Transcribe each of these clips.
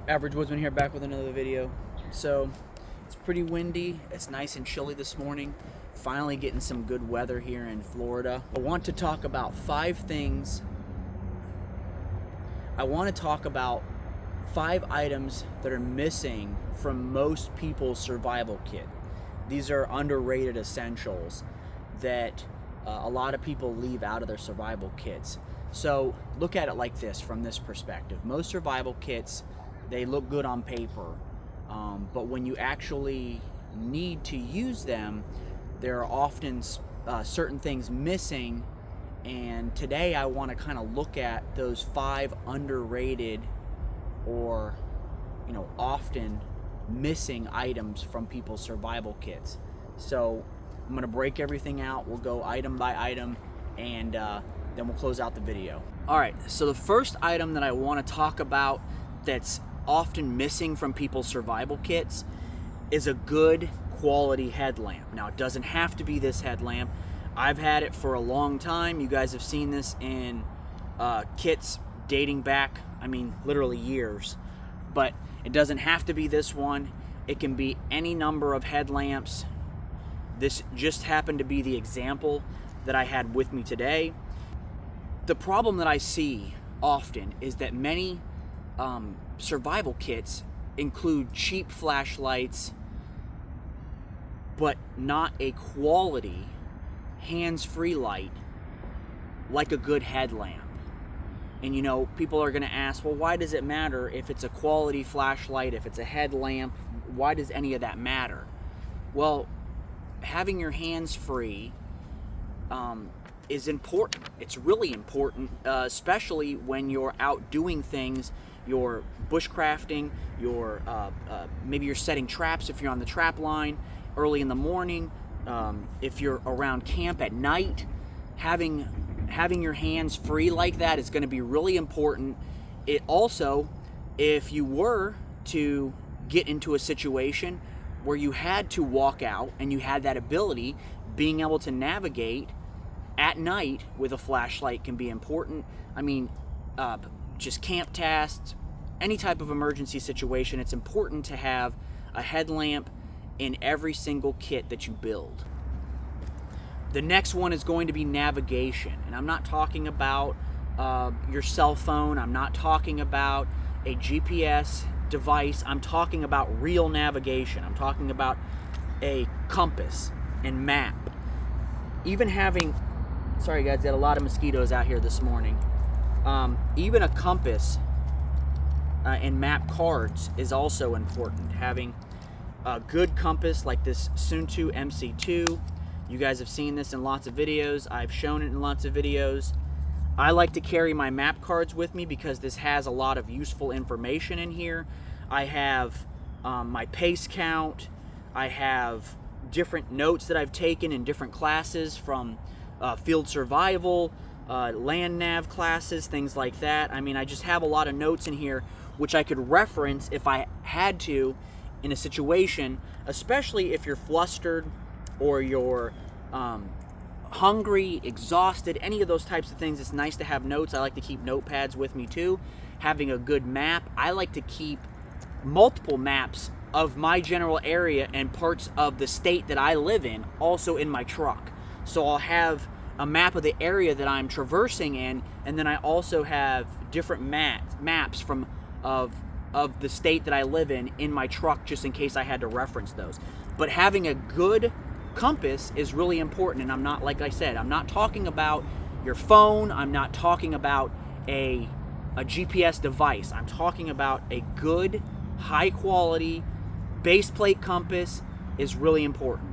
Average Woodsman here, back with another video. So it's pretty windy, it's nice and chilly this morning. Finally getting some good weather here in Florida. I want to talk about five items that are missing from most people's survival kit. These are underrated essentials that a lot of people leave out of their survival kits. So look at it like this, from this perspective. Most survival kits, they look good on paper, but when you actually need to use them, there are often certain things missing. And today I want to kind of look at those five underrated or often missing items from people's survival kits. So I'm going to break everything out. We'll go item by item, and then we'll close out the video. All right, so the first item that I want to talk about that's often missing from people's survival kits is a good quality headlamp. Now, it doesn't have to be this headlamp. I've had it for a long time. You guys have seen this in kits dating back, literally years. But it doesn't have to be this one. It can be any number of headlamps. This just happened to be the example that I had with me today. The problem that I see often is that many survival kits include cheap flashlights, but not a quality hands-free light like a good headlamp. And people are going to ask, well, why does it matter if it's a quality flashlight, if it's a headlamp? Why does any of that matter? Well, having your hands free is important. It's really important, especially when you're out doing things. You're bushcrafting, maybe you're setting traps if you're on the trap line early in the morning, if you're around camp at night. Having your hands free like that is going to be really important. It also, if you were to get into a situation where you had to walk out and you had that ability, being able to navigate at night with a flashlight can be important. Just camp tasks, any type of emergency situation, it's important to have a headlamp in every single kit that you build. The next one is going to be navigation. And I'm not talking about your cell phone. I'm not talking about a GPS device. I'm talking about real navigation. I'm talking about a compass and map. Even having, sorry guys, got a lot of mosquitoes out here this morning. Even a compass and map cards is also important. Having a good compass like this SUUNTO MC2. You guys have seen this in lots of videos. I've shown it in lots of videos. I like to carry my map cards with me because this has a lot of useful information in here. I have my pace count. I have different notes that I've taken in different classes, from field survival, land nav classes, things like that. I just have a lot of notes in here which I could reference if I had to in a situation, especially if you're flustered or you're hungry, exhausted, any of those types of things. It's nice to have notes. I like to keep notepads with me too. Having a good map. I like to keep multiple maps of my general area and parts of the state that I live in also in my truck. So I'll have a map of the area that I'm traversing in, and then I also have different maps of the state that I live in my truck, just in case I had to reference those. But having a good compass is really important. And I'm not, like I said, I'm not talking about your phone. I'm not talking about a GPS device. I'm talking about a good, high quality base plate compass is really important.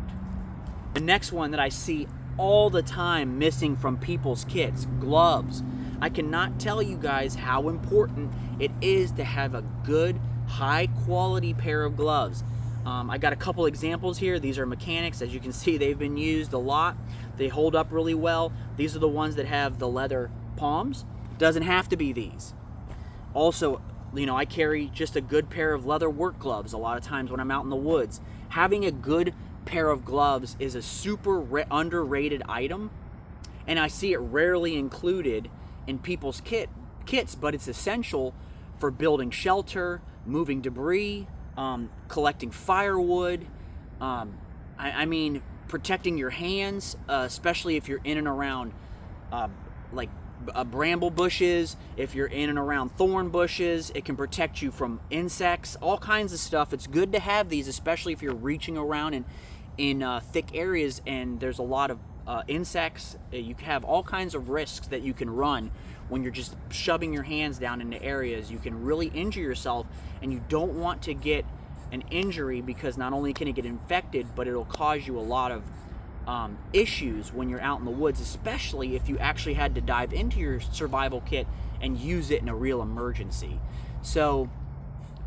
The next one that I see all the time missing from people's kits, gloves. I cannot tell you guys how important it is to have a good, high quality pair of gloves. I got a couple examples here. These are Mechanix. As you can see, they've been used a lot. They hold up really well. These are the ones that have the leather palms. Doesn't have to be these. Also, I carry just a good pair of leather work gloves a lot of times when I'm out in the woods. Having a good pair of gloves is a super underrated item, and I see it rarely included in people's kits, but it's essential for building shelter, moving debris, collecting firewood, I mean, protecting your hands, especially if you're in and around like bramble bushes, if you're in and around thorn bushes. It can protect you from insects, all kinds of stuff. It's good to have these, especially if you're reaching around in thick areas and there's a lot of insects. You have all kinds of risks that you can run when you're just shoving your hands down into areas. You can really injure yourself, and you don't want to get an injury, because not only can it get infected, but it'll cause you a lot of issues when you're out in the woods, especially if you actually had to dive into your survival kit and use it in a real emergency. So,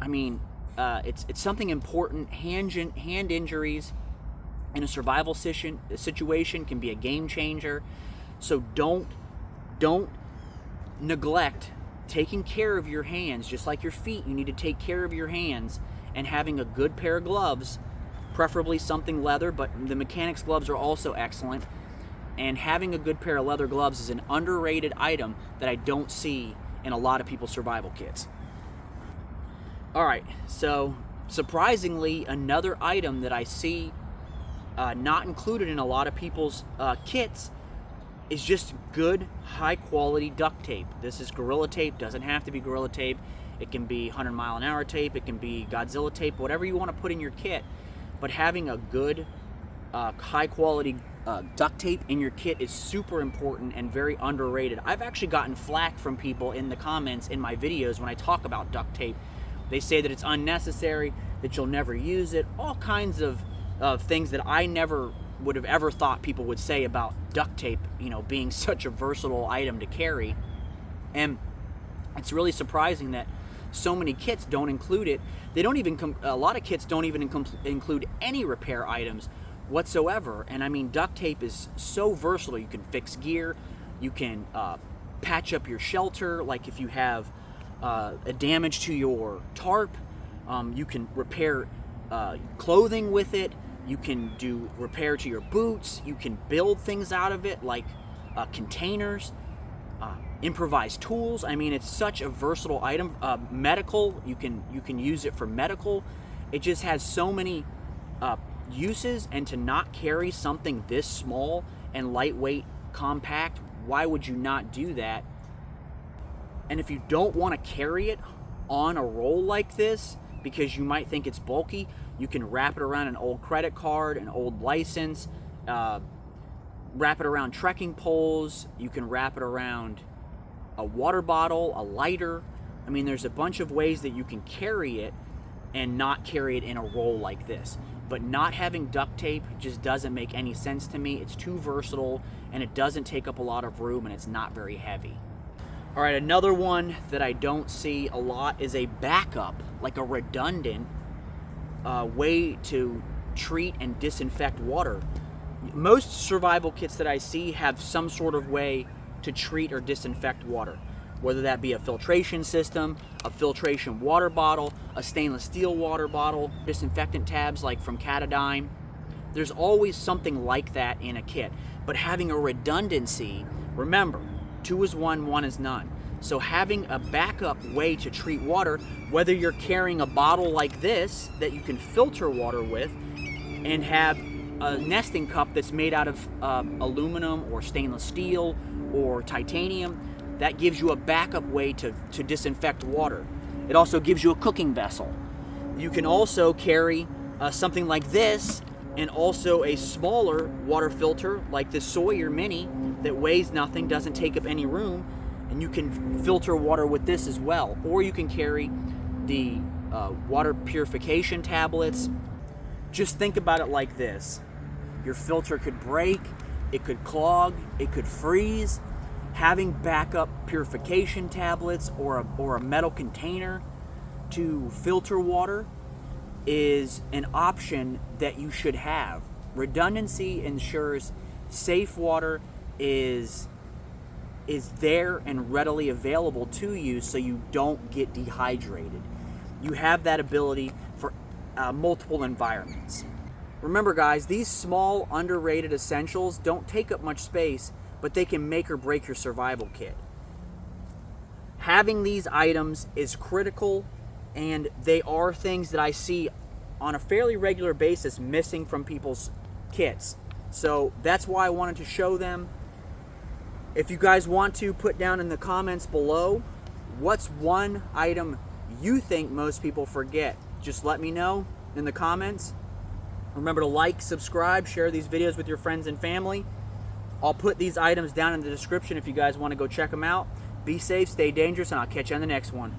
I mean, it's something important. Hand injuries in a survival situation can be a game changer. So don't neglect taking care of your hands. Just like your feet, you need to take care of your hands, and having a good pair of gloves, preferably something leather, but the Mechanix gloves are also excellent. And having a good pair of leather gloves is an underrated item that I don't see in a lot of people's survival kits. All right, so surprisingly, another item that I see not included in a lot of people's kits is just good, high-quality duct tape. This is Gorilla Tape. Doesn't have to be Gorilla Tape. It can be 100-mile-an-hour tape. It can be Godzilla tape, whatever you want to put in your kit. But having a good, high-quality duct tape in your kit is super important and very underrated. I've actually gotten flack from people in the comments in my videos when I talk about duct tape. They say that it's unnecessary, that you'll never use it, all kinds of things that I never would have ever thought people would say about duct tape, you know, being such a versatile item to carry. And it's really surprising that so many kits don't include it. They don't even a lot of kits don't even include any repair items whatsoever. And I mean, duct tape is so versatile. You can fix gear, you can patch up your shelter, like if you have a damage to your tarp, you can repair clothing with it. You can do repair to your boots. You can build things out of it, like containers, improvised tools. I mean, it's such a versatile item. Medical, you can use it for medical. It just has so many uses, and to not carry something this small and lightweight, compact, why would you not do that? And if you don't want to carry it on a roll like this, because you might think it's bulky, you can wrap it around an old credit card, an old license, wrap it around trekking poles. You can wrap it around a water bottle, a lighter. I mean, there's a bunch of ways that you can carry it and not carry it in a roll like this. But not having duct tape just doesn't make any sense to me. It's too versatile, and it doesn't take up a lot of room, and it's not very heavy. All right, another one that I don't see a lot is a backup, like a redundant way to treat and disinfect water. Most survival kits that I see have some sort of way to treat or disinfect water, whether that be a filtration system, a filtration water bottle, a stainless steel water bottle, disinfectant tabs like from Katadyn. There's always something like that in a kit. But having a redundancy, remember, 2 is 1, 1 is none. So having a backup way to treat water, whether you're carrying a bottle like this that you can filter water with, and have a nesting cup that's made out of aluminum or stainless steel or titanium, that gives you a backup way to disinfect water. It also gives you a cooking vessel. You can also carry something like this, and also a smaller water filter like this Sawyer Mini that weighs nothing, doesn't take up any room, and you can filter water with this as well. Or you can carry the water purification tablets. Just think about it like this. Your filter could break, it could clog, it could freeze. Having backup purification tablets or a metal container to filter water is an option that you should have. Redundancy ensures safe water is there and readily available to you, so you don't get dehydrated. You have that ability for multiple environments. Remember guys, these small underrated essentials don't take up much space, but they can make or break your survival kit. Having these items is critical and they are things that I see on a fairly regular basis missing from people's kits. So that's why I wanted to show them. If you guys want to put down in the comments below, what's one item you think most people forget? Just let me know in the comments. Remember to like, subscribe, share these videos with your friends and family. I'll put these items down in the description if you guys want to go check them out. Be safe, stay dangerous, and I'll catch you on the next one.